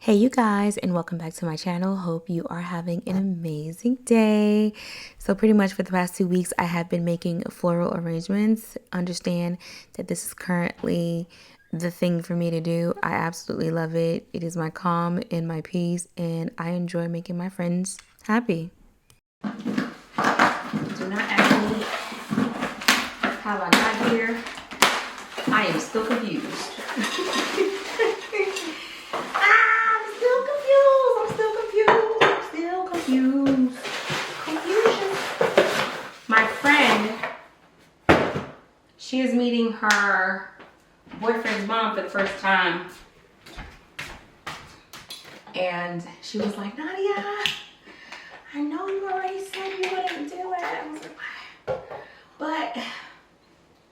Hey you guys, and welcome back to my channel. Hope you are having an amazing day. So pretty much for the past 2 weeks I have been making floral arrangements. Understand that this is currently the thing for me to do. I absolutely love it. It is my calm and my peace, and I enjoy making my friends happy. Do not ask me how I got here. I am still confused. Confusion. My friend, she is meeting her boyfriend's mom for the first time. And she was like, Nadia, I know you already said you wouldn't do it. I was like, but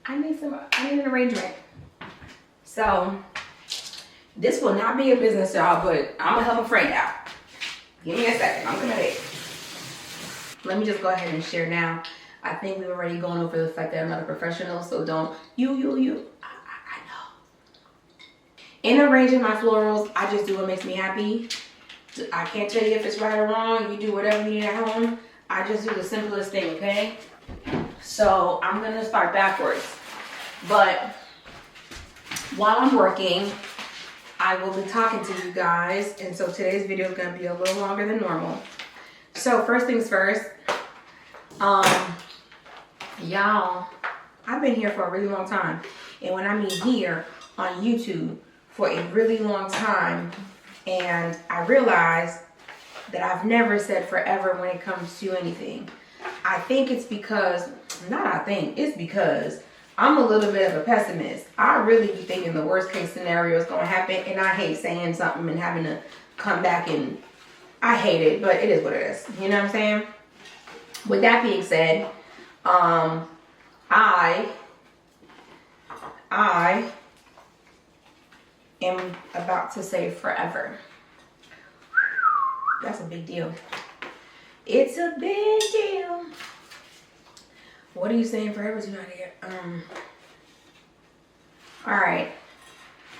I need an arrangement. So this will not be a business, y'all, but I'm gonna help a friend out. Give me a second, I'm coming. Let me just go ahead and share now. I think we've already gone over the fact that I'm not a professional, so don't I know. In arranging my florals, I just do what makes me happy. I can't tell you if it's right or wrong. You do whatever you need at home. I just do the simplest thing, okay? So I'm gonna start backwards. But while I'm working, I will be talking to you guys, and so today's video is going to be a little longer than normal. So first things first, y'all, I've been here for a really long time, and when I mean here on YouTube for a really long time, and I realized that I've never said forever when it comes to anything. I think it's because, it's because I'm a little bit of a pessimist. I really be thinking the worst case scenario is going to happen, and I hate saying something and having to come back, and I hate it, but it is what it is. You know what I'm saying? With that being said, I am about to say forever. That's a big deal. It's a big deal. What are you saying forever to Nadia? All right.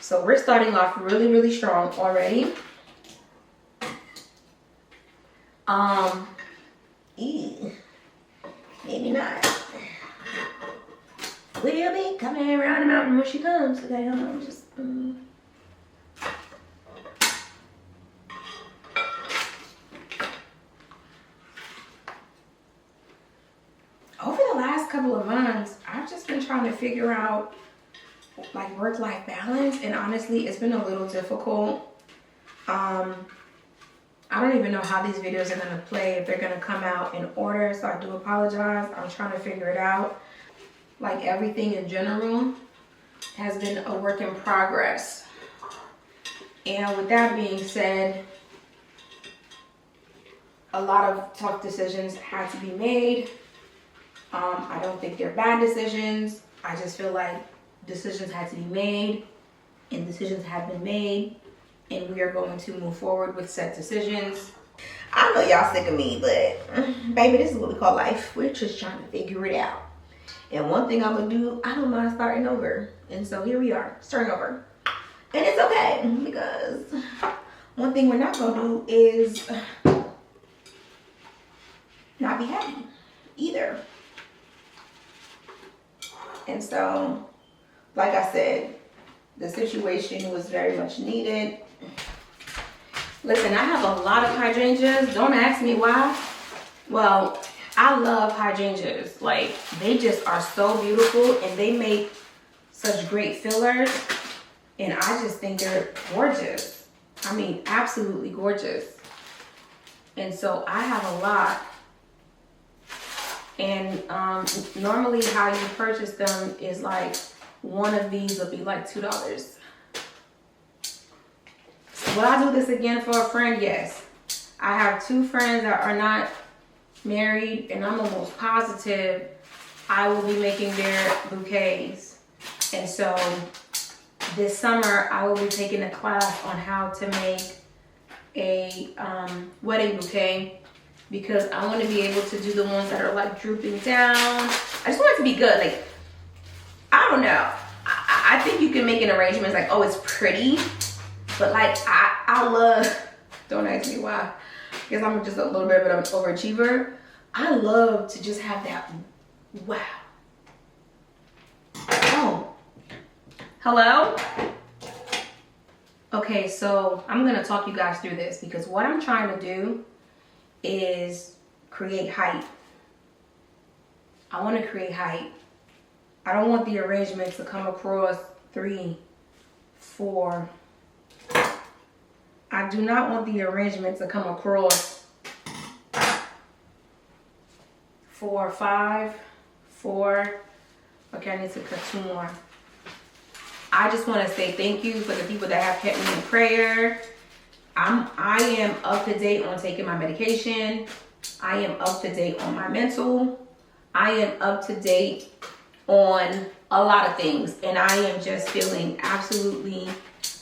So we're starting off really, really strong already. Maybe not. We'll be coming around the mountain when she comes. Okay, hold on, just. Over the last couple of months, I've just been trying to figure out like work-life balance, and honestly, it's been a little difficult. I don't even know how these videos are gonna play, if they're gonna come out in order, so I do apologize. I'm trying to figure it out. Like everything in general has been a work in progress. And with that being said, a lot of tough decisions had to be made. I don't think they're bad decisions. I just feel like decisions had to be made, and decisions have been made, and we are going to move forward with said decisions. I know y'all sick of me, but baby, this is what we call life. We're just trying to figure it out. And one thing I'm gonna do, I don't mind starting over. And so here we are, starting over. And it's okay, because one thing we're not gonna do is not be happy either. And so, like I said, the situation was very much needed. Listen, I have a lot of hydrangeas. Don't ask me why. Well, I love hydrangeas. Like, they just are so beautiful, and they make such great fillers. And I just think they're gorgeous. I mean, absolutely gorgeous. And so I have a lot. And normally how you purchase them is like, one of these will be like $2. Will I do this again for a friend? Yes. I have 2 friends that are not married, and I'm almost positive I will be making their bouquets. And so this summer I will be taking a class on how to make a wedding bouquet, because I want to be able to do the ones that are like drooping down. I just want it to be good. Like, I don't know. I think you can make an arrangement like, oh, it's pretty, But like, I love, don't ask me why. Because I'm just a little bit of an overachiever. I love to just have that, wow. Oh, hello? Okay, so I'm gonna talk you guys through this because what I'm trying to do is create height. I want to create height. I don't want the arrangement to come across 3, 4. I do not want the arrangement to come across 4, 5, 4. Okay, I need to cut 2 more. I just want to say thank you for the people that have kept me in prayer. I am up to date on taking my medication. I am up to date on my mental. I am up to date on a lot of things. And I am just feeling absolutely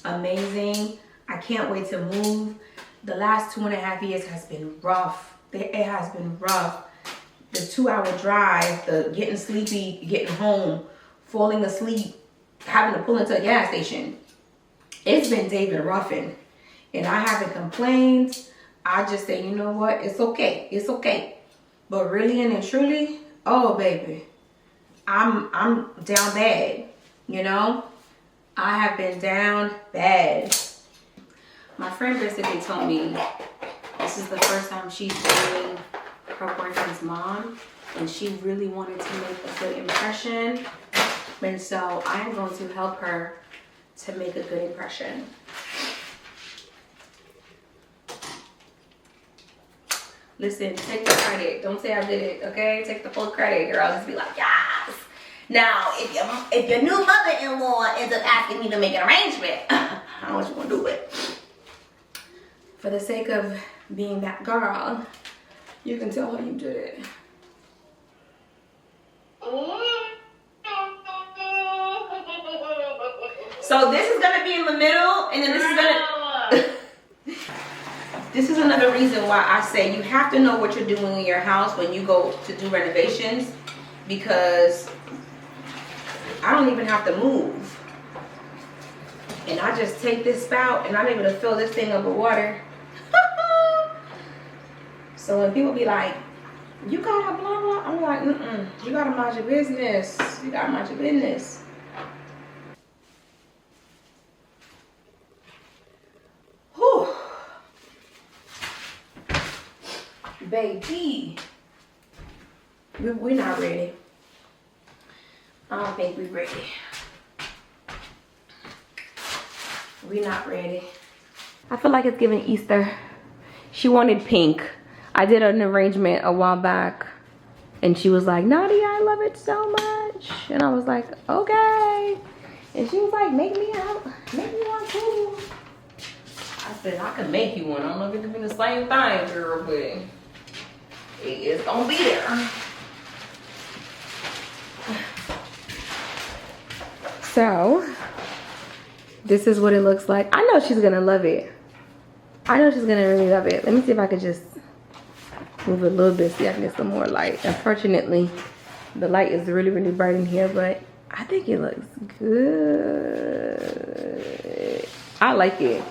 amazing. I can't wait to move. The last 2.5 years has been rough. It has been rough. The 2-hour drive, the getting sleepy, getting home, falling asleep, having to pull into a gas station. It's been David Ruffin. And I haven't complained. I just say, you know what? It's okay. It's okay. But really and truly, oh baby, I'm down bad. You know? I have been down bad. My friend basically told me this is the first time she's dating her boyfriend's mom, and she really wanted to make a good impression. And so I am going to help her to make a good impression. Listen, take the credit. Don't say I did it, okay? Take the full credit, girl. Just be like, yes. Now, if your new mother-in-law ends up asking me to make an arrangement, I don't want you to do it. For the sake of being that girl, you can tell her you did it. So this is gonna be in the middle, and then this is gonna... This is another reason why I say you have to know what you're doing in your house when you go to do renovations, because I don't even have to move. And I just take this spout and I'm able to fill this thing up with water. So when people be like, you gotta blah blah, I'm like, you gotta mind your business. You gotta mind your business. Whew. Baby, we're not ready. I don't think we're ready. We're not ready. I feel like it's giving Easter. She wanted pink. I did an arrangement a while back and she was like, Nadia, I love it so much. And I was like, okay. And she was like, make me one too. I said, I can make you one. I don't know if it can be the same thing, girl, but it's gonna be there. So, this is what it looks like. I know she's gonna love it. I know she's gonna really love it. Let me see if I could just move it a little bit so I can get some more light. Unfortunately, the light is really, really bright in here, but I think it looks good. I like it.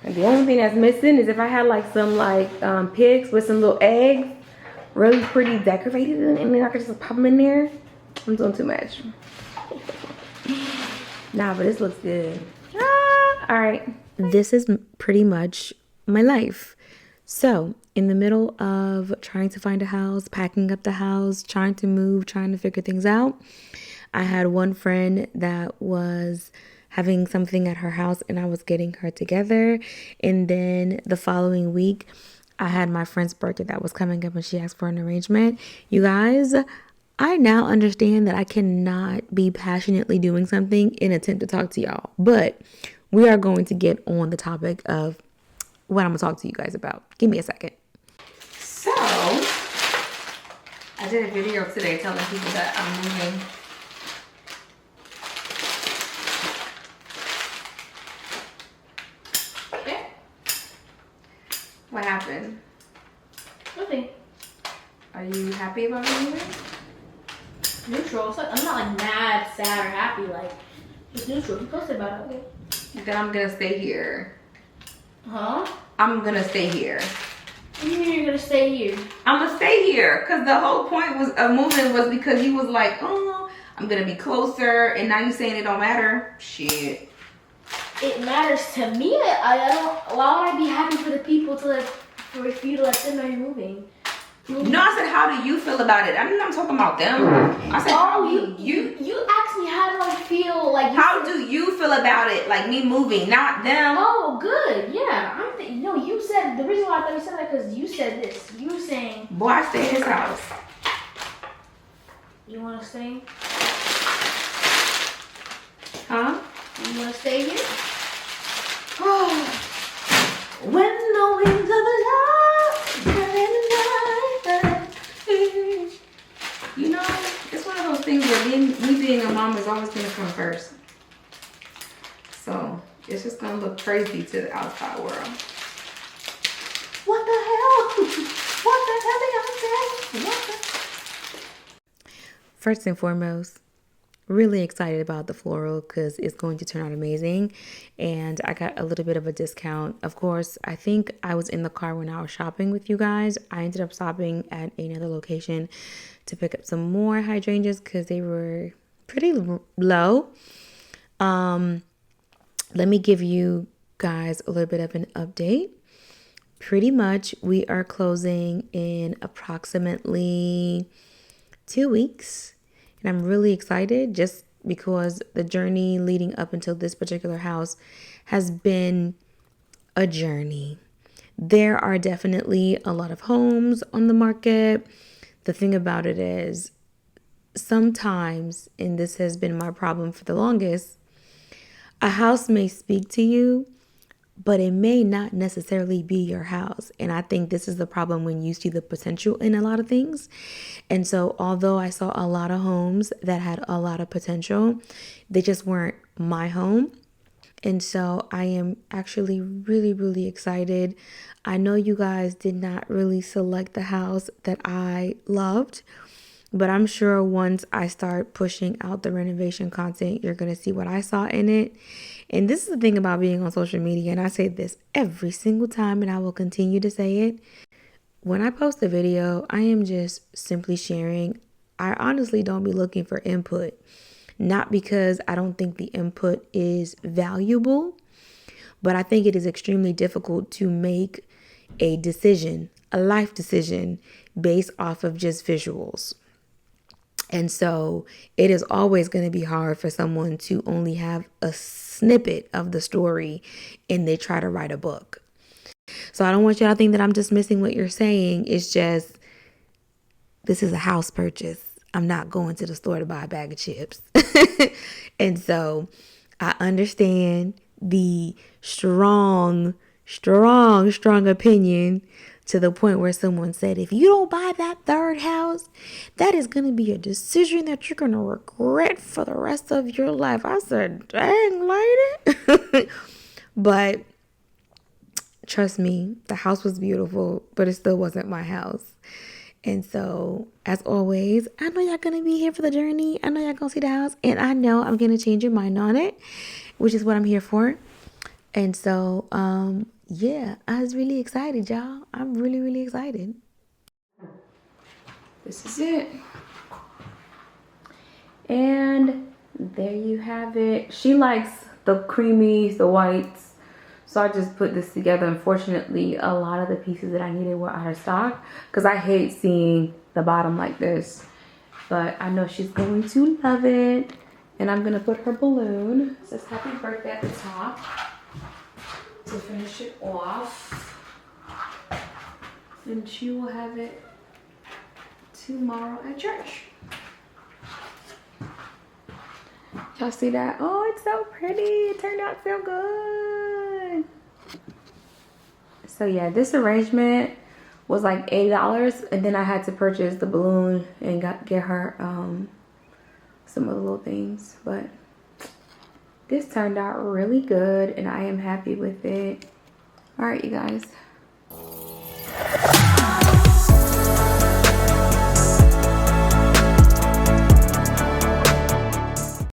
And the only thing that's missing is if I had like some like pigs with some little eggs, really pretty decorated, and then I could just pop them in there. I'm doing too much. Nah, but this looks good. All right. This is pretty much my life. So in the middle of trying to find a house, packing up the house, trying to move, trying to figure things out, I had one friend that was having something at her house and I was getting her together. And then the following week, I had my friend's birthday that was coming up and she asked for an arrangement. You guys, I now understand that I cannot be passionately doing something in an attempt to talk to y'all. But we are going to get on the topic of what I'm going to talk to you guys about. Give me a second. So, I did a video today telling people that I'm moving. Okay. What happened? Nothing. Are you happy about moving? Neutral. It's like, I'm not like mad, sad, or happy. Like, just neutral. You posted about it. Okay. then I'm gonna stay here. Huh? I'm gonna stay here. What do you mean you're gonna stay here? I'm gonna stay here because the whole point of moving was because you was like, oh, I'm gonna be closer, and now you saying it don't matter. Shit. It matters to me. I don't. Why would I be happy for the people to for you to let them know you're moving? No, I said, how do you feel about it? I'm not talking about them. I said, you asked me how do I feel like. How do you feel about it? Like me moving, not them. Oh, good. Yeah. No, you said the reason why I thought you said that because you said this. You were saying. Boy, I stay in his house. You want to stay? Huh? You want to stay here? Oh. When the winds of love are in the night. You know, it's one of those things where me being a mom is always going to come first. So it's just going to look crazy to the outside world. What the hell? What the hell did y'all say? First and foremost, really excited about the floral because it's going to turn out amazing, and I got a little bit of a discount. Of course, I think I was in the car when I was shopping with you guys. I ended up stopping at another location to pick up some more hydrangeas because they were pretty low. Let me give you guys a little bit of an update. Pretty much we are closing in approximately 2 weeks. And I'm really excited just because the journey leading up until this particular house has been a journey. There are definitely a lot of homes on the market. The thing about it is sometimes, and this has been my problem for the longest, a house may speak to you, but it may not necessarily be your house. And I think this is the problem when you see the potential in a lot of things. And so although I saw a lot of homes that had a lot of potential, they just weren't my home. And so I am actually really, really excited. I know you guys did not really select the house that I loved, but I'm sure once I start pushing out the renovation content, you're going to see what I saw in it. And this is the thing about being on social media, and I say this every single time, and I will continue to say it. When I post a video, I am just simply sharing. I honestly don't be looking for input, not because I don't think the input is valuable, but I think it is extremely difficult to make a decision, a life decision, based off of just visuals. And so it is always going to be hard for someone to only have a snippet of the story and they try to write a book. So I don't want y'all to think that I'm dismissing what you're saying. It's just, this is a house purchase. I'm not going to the store to buy a bag of chips. And so I understand the strong opinion to the point where someone said, if you don't buy that third house, that is going to be a decision that you're going to regret for the rest of your life. I said, dang, lady. But trust me, the house was beautiful, but it still wasn't my house. And so, as always, I know y'all going to be here for the journey. I know y'all going to see the house. And I know I'm going to change your mind on it, which is what I'm here for. And so, yeah, I was really excited, y'all. I'm really, really excited. This is it. And there you have it. She likes the creamies, the whites. So I just put this together. Unfortunately, a lot of the pieces that I needed were out of stock because I hate seeing the bottom like this. But I know she's going to love it. And I'm going to put her balloon. It says happy birthday at the top to finish it off. And she will have it tomorrow at church. Y'all see that? Oh, it's so pretty. It turned out so good. So yeah, this arrangement was like $80, and then I had to purchase the balloon and get her some other little things. But this turned out really good, and I am happy with it. All right, you guys.